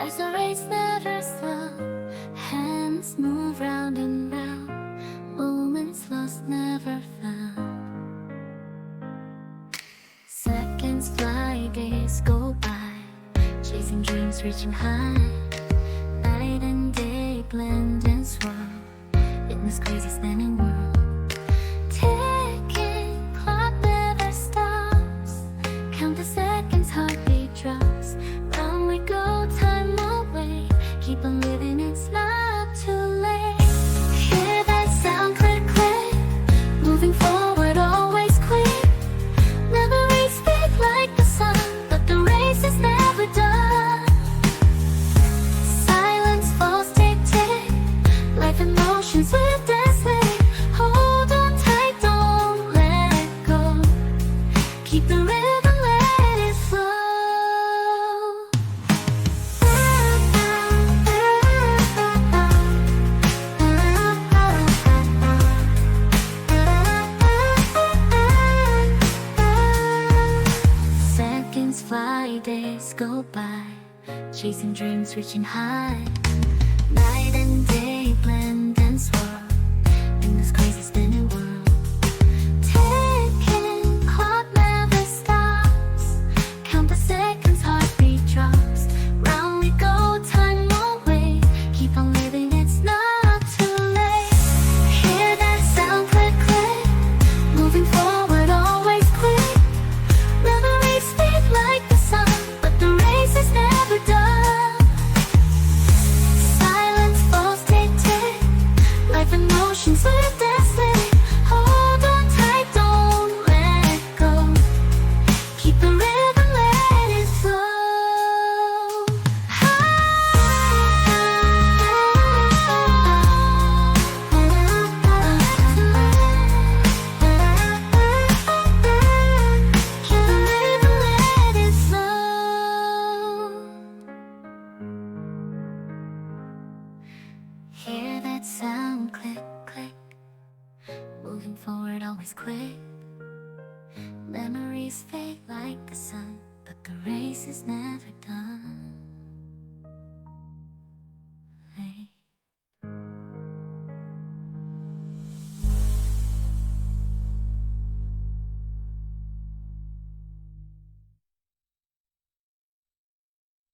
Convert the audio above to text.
Life's a race never slow. Hands move round and round. Moments lost, never found. Seconds fly, days go by. Chasing dreams, reaching high. Night and day blend and swirl in this crazy spinning world. Ticking clock never stops. Count the seconds, heartbeat drops. Round we go, time away. Keep on living, it's not too late. Hear that sound, click, click. Moving forward, always quick. Memories speak like the sun, but the race is never done. Silence falls, tick, tick. Life in motion, swift and slick. Hold on tight, don't let go. Keep the rhythm, let it flow. Seconds fly, days go by. Chasing dreams, reaching high. Night and day blend and swirl in this crazy spinning world. Ticking clock never stops. Count the seconds, heartbeat drops. Round we go, time away. Keep on living, it's not too late. Hear that sound, click, click. Moving forward, always quick. Memories speak like the sun, but the race is never done. Silence falls, tick, tick. Life in motion, swift and slick. Hold on tight, don't let go. Keep the rhythm, let it flow. Keep the rhythm, let it flow. Hear that sound, click, click. Moving forward, always quick. Memories fade like the sun, but the race is never done.